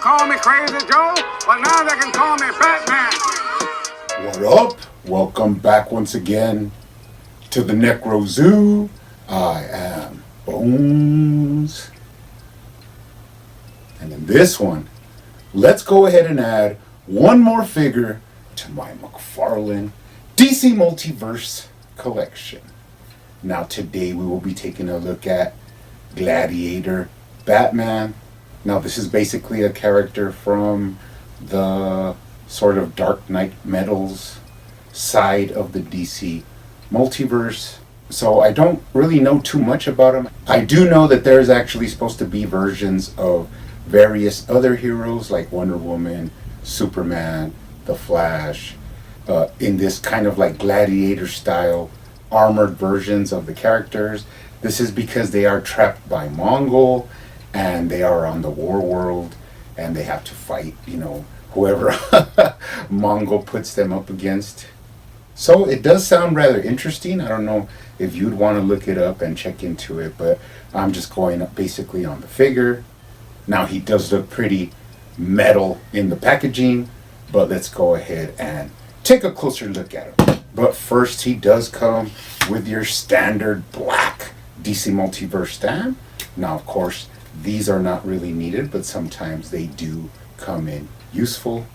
call me Crazy Joe, but now they can call me Batman. What up? Welcome back once again to the Necro Zoo. I am Bones. And in this one, let's go ahead and add one more figure to my McFarlane DC Multiverse collection. Now today we will be taking a look at Gladiator Batman. Now this is basically a character from the sort of Dark Knight Metals side of the DC Multiverse. So I don't really know too much about him. I do know that there's actually supposed to be versions of various other heroes like Wonder Woman, Superman, The Flash, in this kind of like Gladiator style armored versions of the characters. This is because they are trapped by Mongol and they are on the war world and they have to fight, whoever Mongol puts them up against. So it does sound rather interesting. I don't know if you'd want to look it up and check into it, but I'm just going up basically on the figure. Now he does look pretty metal in the packaging, but let's go ahead and take a closer look at him. But first, he does come with your standard black DC Multiverse stamp. Now, of course, these are not really needed, but sometimes they do come in useful.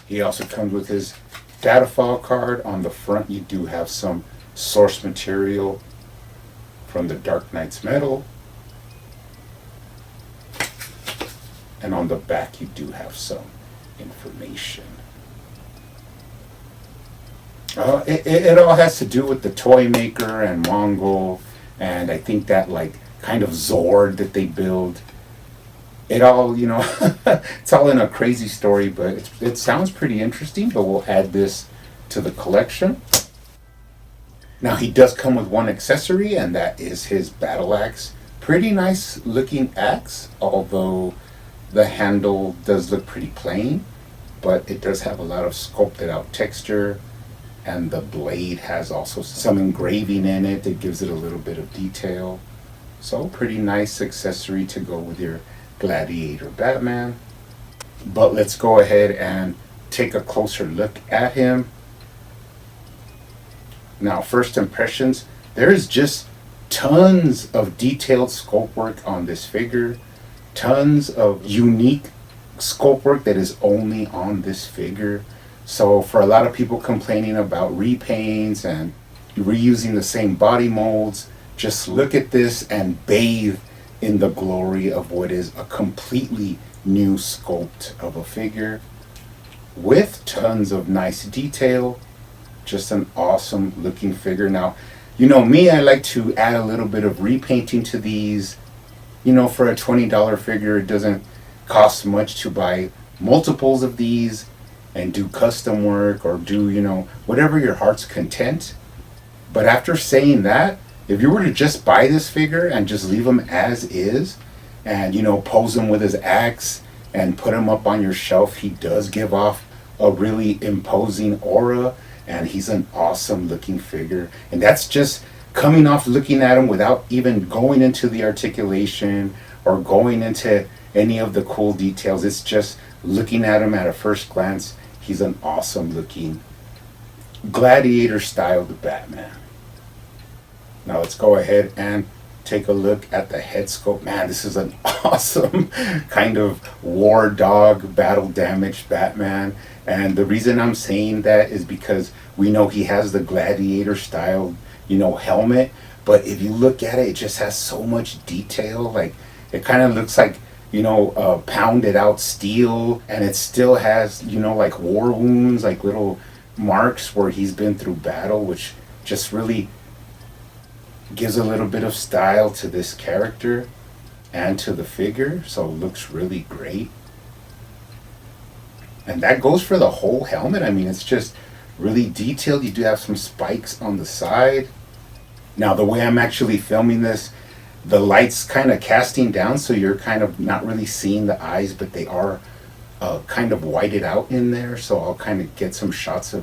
He also comes with his data file card. On the front, you do have some source material from the Dark Knight's metal. And on the back, you do have some information. It all has to do with the toy maker and Mongol, and I think that like kind of Zord that they build. It all, it's all in a crazy story, but it sounds pretty interesting, but we'll add this to the collection. Now he does come with one accessory, and that is his battle axe. Pretty nice looking axe, although the handle does look pretty plain, but it does have a lot of sculpted out texture. And the blade has also some engraving in it that gives it a little bit of detail. So pretty nice accessory to go with your Gladiator Batman. But let's go ahead and take a closer look at him. Now, first impressions, there's just tons of detailed sculpt work on this figure. Tons of unique sculpt work that is only on this figure. So for a lot of people complaining about repaints and reusing the same body molds, just look at this and bathe in the glory of what is a completely new sculpt of a figure with tons of nice detail. Just an awesome looking figure. Now, me, I like to add a little bit of repainting to these. For a $20 figure, it doesn't cost much to buy multiples of these and do custom work or do, whatever your heart's content. But after saying that, if you were to just buy this figure and just leave him as is and, pose him with his axe and put him up on your shelf, he does give off a really imposing aura and he's an awesome looking figure. And that's just coming off looking at him without even going into the articulation or going into any of the cool details. It's just looking at him at a first glance. He's an awesome looking Gladiator styled Batman. Now let's go ahead and take a look at the head sculpt. Man, this is an awesome kind of war dog, battle damaged Batman. And the reason I'm saying that is because we know he has the Gladiator styled, helmet. But if you look at it, it just has so much detail. Like it kind of looks like pounded out steel, and it still has like war wounds, like little marks where he's been through battle, which just really gives a little bit of style to this character and to the figure. So it looks really great, and that goes for the whole helmet. I mean, it's just really detailed. You do have some spikes on the side. Now the way I'm actually filming this, the light's kind of casting down, so you're kind of not really seeing the eyes, but they are kind of whited out in there. So I'll kind of get some shots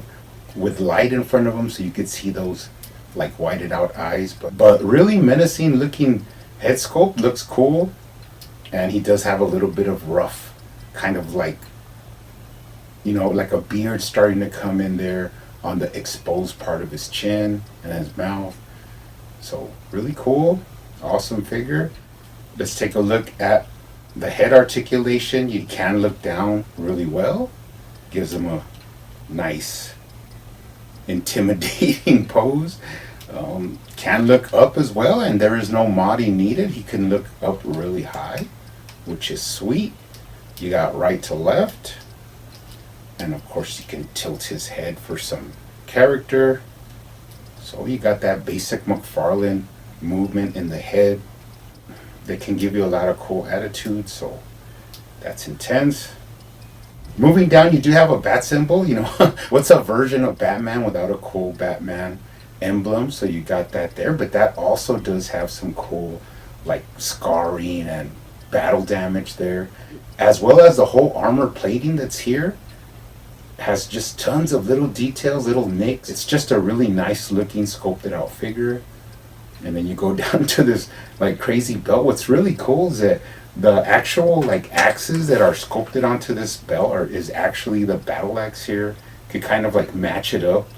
with light in front of them so you could see those like whited out eyes. But really menacing looking head sculpt, looks cool. And he does have a little bit of rough, kind of like, like a beard starting to come in there on the exposed part of his chin and his mouth. So really cool, awesome figure. Let's take a look at the head articulation. You can look down really well. Gives him a nice, intimidating pose. Can look up as well, and there is no modding needed. He can look up really high, which is sweet. You got right to left. And of course you can tilt his head for some character. So you got that basic McFarlane movement in the head that can give you a lot of cool attitude. So that's intense. Moving down, you do have a bat symbol. What's a version of Batman without a cool Batman emblem? So you got that there, but that also does have some cool like scarring and battle damage there, as well as the whole armor plating that's here. Has just tons of little details, little nicks. It's just a really nice looking sculpted out figure. And then you go down to this like crazy belt. What's really cool is that the actual like axes that are sculpted onto this belt is actually the battle axe here. Could kind of like match it up.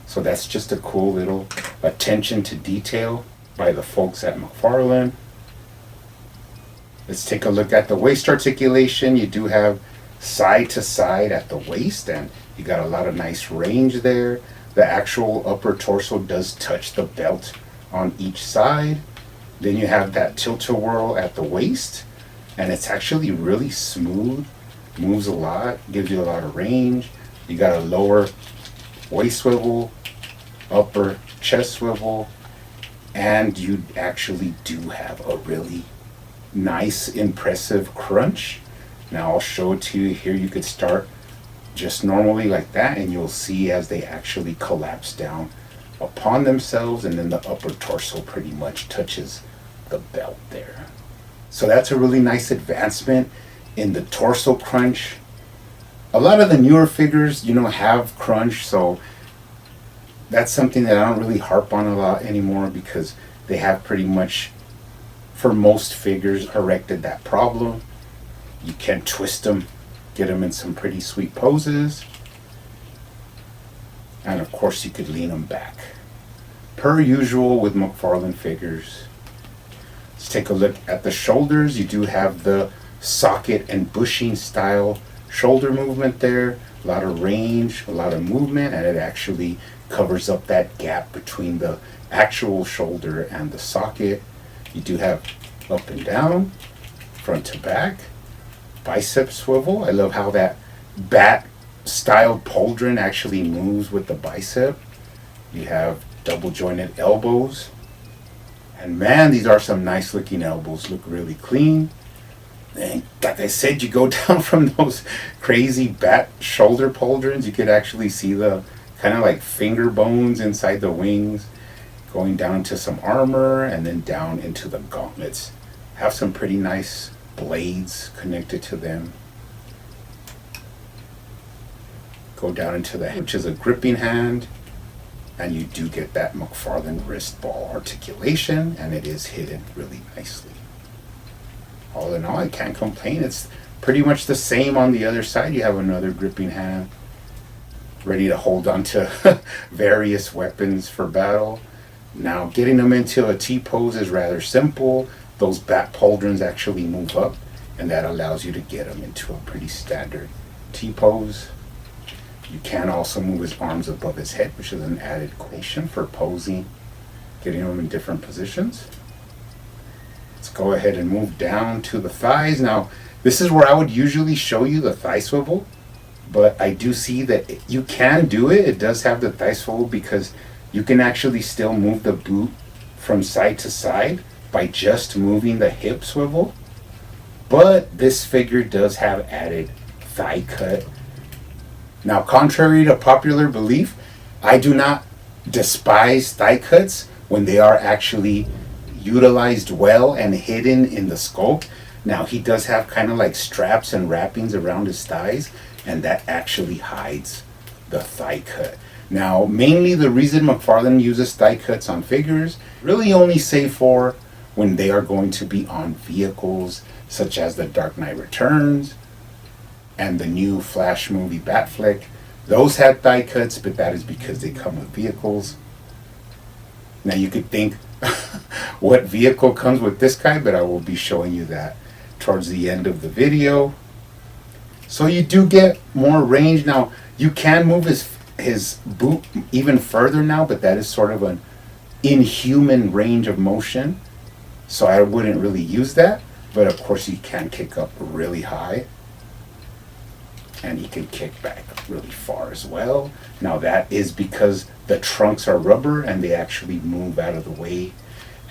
So that's just a cool little attention to detail by the folks at McFarlane. Let's take a look at the waist articulation. You do have side to side at the waist, and you got a lot of nice range there. The actual upper torso does touch the belt on each side. Then you have that tilt-a-whirl at the waist, and it's actually really smooth, moves a lot, gives you a lot of range. You got a lower waist swivel, upper chest swivel, and you actually do have a really nice, impressive crunch. Now I'll show it to you here. You could start just normally like that, and you'll see as they actually collapse down upon themselves, and then the upper torso pretty much touches the belt there. So that's a really nice advancement in the torso crunch. A lot of the newer figures, have crunch, so that's something that I don't really harp on a lot anymore, because they have pretty much, for most figures, corrected that problem. You can twist them, get them in some pretty sweet poses. And of course you could lean them back. Per usual with McFarlane figures. Let's take a look at the shoulders. You do have the socket and bushing style shoulder movement there. A lot of range, a lot of movement, and it actually covers up that gap between the actual shoulder and the socket. You do have up and down, front to back. Bicep swivel. I love how that bat style pauldron actually moves with the bicep. You have double jointed elbows, and man, these are some nice looking elbows. Look really clean. And like I said, you go down from those crazy bat shoulder pauldrons, you could actually see the kind of like finger bones inside the wings, going down to some armor, and then down into the gauntlets. Have some pretty nice blades connected to them. Go down into the, which is a gripping hand, and you do get that McFarlane wrist ball articulation, and it is hidden really nicely. All in all, I can't complain. It's pretty much the same on the other side. You have another gripping hand, ready to hold on to various weapons for battle. Now, getting them into a T-pose is rather simple. Those bat pauldrons actually move up, and that allows you to get them into a pretty standard T-pose. You can also move his arms above his head, which is an added equation for posing, getting them in different positions. Let's go ahead and move down to the thighs. Now, this is where I would usually show you the thigh swivel, but I do see that you can do it. It does have the thigh swivel because you can actually still move the boot from side to side by just moving the hip swivel. But this figure does have added thigh cut. Now, contrary to popular belief, I do not despise thigh cuts when they are actually utilized well and hidden in the sculpt. Now, he does have kind of like straps and wrappings around his thighs, and that actually hides the thigh cut. Now, mainly the reason McFarlane uses thigh cuts on figures, really only save for when they are going to be on vehicles such as The Dark Knight Returns and the new Flash movie Batfleck. Those had die cuts, but that is because they come with vehicles. Now you could think what vehicle comes with this guy, but I will be showing you that towards the end of the video. So you do get more range. Now you can move his boot even further now, but that is sort of an inhuman range of motion. So I wouldn't really use that. But of course he can kick up really high. And he can kick back really far as well. Now that is because the trunks are rubber and they actually move out of the way.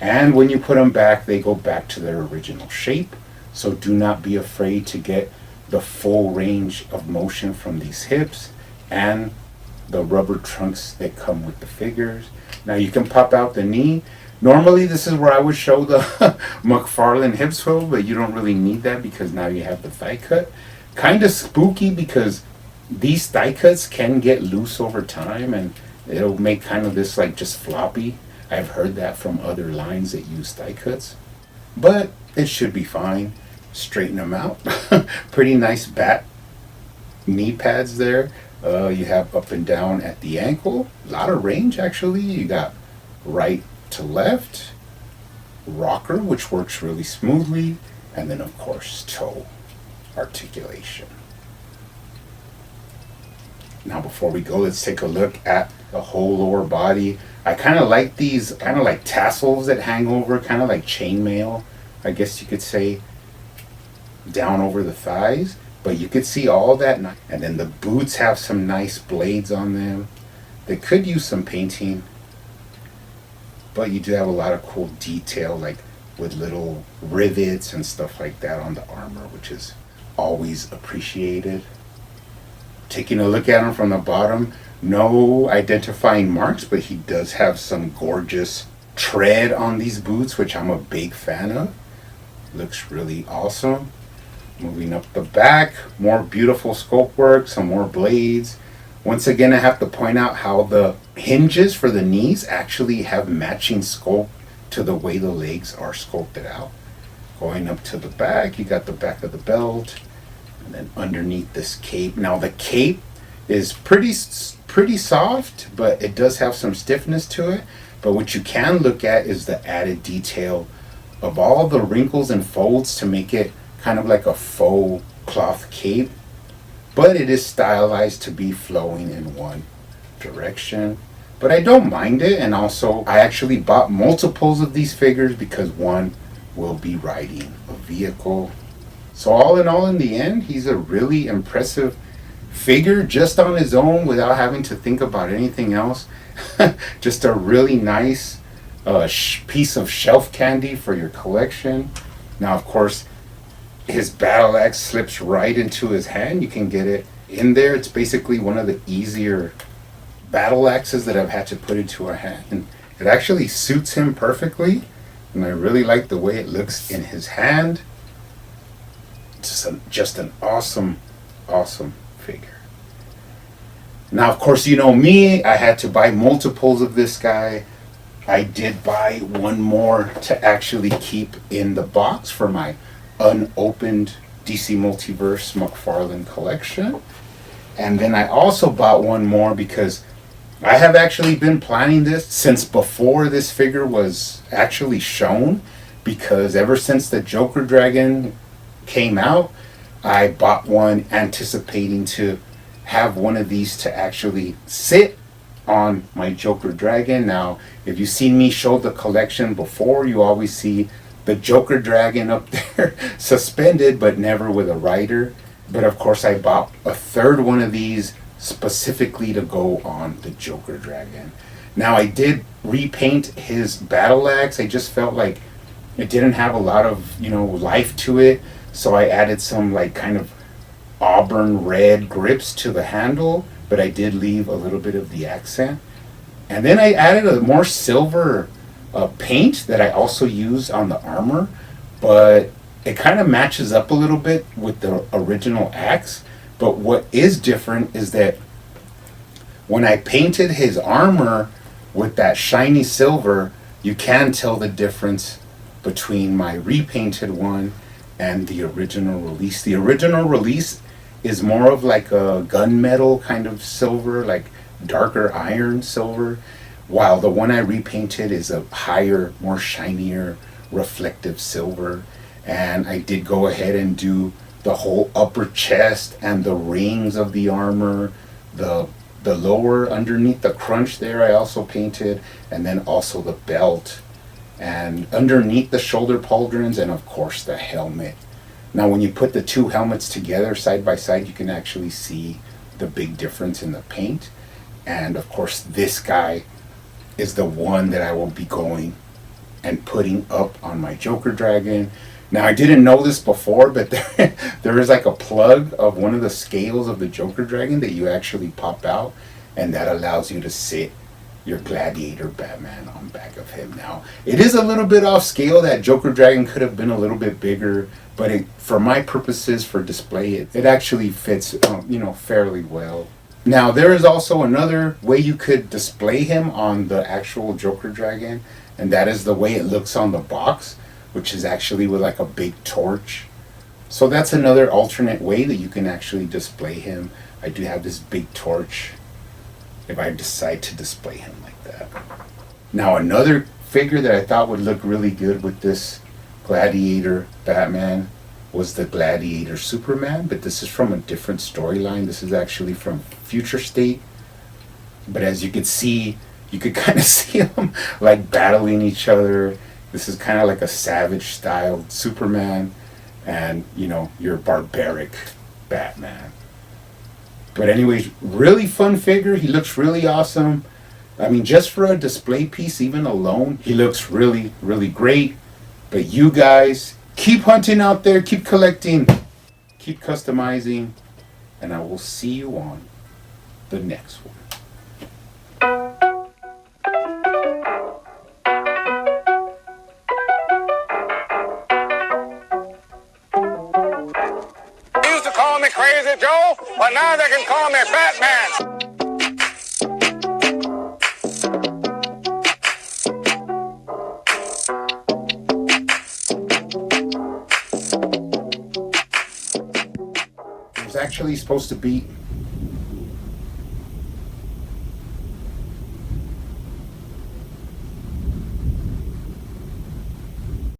And when you put them back, they go back to their original shape. So do not be afraid to get the full range of motion from these hips and the rubber trunks that come with the figures. Now you can pop out the knee. Normally this is where I would show the McFarlane hip swivel, but you don't really need that because now you have the thigh cut. Kind of spooky because these thigh cuts can get loose over time and it'll make kind of this like just floppy. I've heard that from other lines that use thigh cuts, but it should be fine. Straighten them out. Pretty nice bat knee pads there. You have up and down at the ankle. A lot of range actually. You got right to left, rocker, which works really smoothly, and then of course toe articulation. Now before we go, let's take a look at the whole lower body. I kind of like these kind of like tassels that hang over, kind of like chainmail, I guess you could say, down over the thighs. But you could see all that, and then the boots have some nice blades on them. They could use some painting, but you do have a lot of cool detail, like with little rivets and stuff like that on the armor, which is always appreciated. Taking a look at him from the bottom, no identifying marks, but he does have some gorgeous tread on these boots, which I'm a big fan of. Looks really awesome. Moving up the back, more beautiful sculpt work, some more blades. Once again, I have to point out how the hinges for the knees actually have matching sculpt to the way the legs are sculpted out. Going up to the back, you got the back of the belt, and then underneath this cape. Now the cape is pretty soft, but it does have some stiffness to it. But what you can look at is the added detail of all the wrinkles and folds to make it kind of like a faux cloth cape. But it is stylized to be flowing in one direction. But I don't mind it, and also I actually bought multiples of these figures because one will be riding a vehicle. So all in all, in the end, he's a really impressive figure just on his own without having to think about anything else. Just a really nice piece of shelf candy for your collection. Now, of course, his battle axe slips right into his hand. You can get it in there. It's basically one of the easier battle axes that I've had to put into a hand. And it actually suits him perfectly. And I really like the way it looks in his hand. Just an awesome, awesome figure. Now, of course, you know me. I had to buy multiples of this guy. I did buy one more to actually keep in the box for my unopened DC Multiverse McFarlane collection. And then I also bought one more because I have actually been planning this since before this figure was actually shown, because ever since the Joker Dragon came out, I bought one anticipating to have one of these to actually sit on my Joker Dragon. Now, if you've seen me show the collection before, you always see the Joker Dragon up there suspended, but never with a rider. But of course I bought a third one of these specifically to go on the Joker Dragon. Now, I did repaint his battle axe. I just felt like it didn't have a lot of, life to it. So I added some like kind of auburn red grips to the handle, but I did leave a little bit of the accent. And then I added a more silver paint that I also used on the armor, but it kind of matches up a little bit with the original axe. But what is different is that when I painted his armor with that shiny silver, you can tell the difference between my repainted one and the original release. The original release is more of like a gunmetal kind of silver, like darker iron silver, while the one I repainted is a higher, more shinier, reflective silver. And I did go ahead and do the whole upper chest and the rings of the armor, the lower underneath the crunch there I also painted, and then also the belt, and underneath the shoulder pauldrons, and of course the helmet. Now when you put the two helmets together side by side, you can actually see the big difference in the paint. And of course this guy is the one that I will be going and putting up on my Joker Dragon. Now I didn't know this before, but there is like a plug of one of the scales of the Joker Dragon that you actually pop out, and that allows you to sit your Gladiator Batman on back of him. Now it is a little bit off scale. That Joker Dragon could have been a little bit bigger, but for my purposes for display, it actually fits fairly well. Now there is also another way you could display him on the actual Joker Dragon, and that is the way it looks on the box, which is actually with like a big torch. So that's another alternate way that you can actually display him. I do have this big torch if I decide to display him like that. Now another figure that I thought would look really good with this Gladiator Batman was the Gladiator Superman, but this is from a different storyline. This is actually from Future State. But as you can see, you could kind of see them like battling each other. This is kind of like a savage style Superman and, your barbaric Batman. But anyways, really fun figure. He looks really awesome. I mean, just for a display piece, even alone, he looks really, really great. But you guys, keep hunting out there, keep collecting, keep customizing, and I will see you on the next one. Call me Crazy Joe, but now they can call me Batman. It was actually supposed to be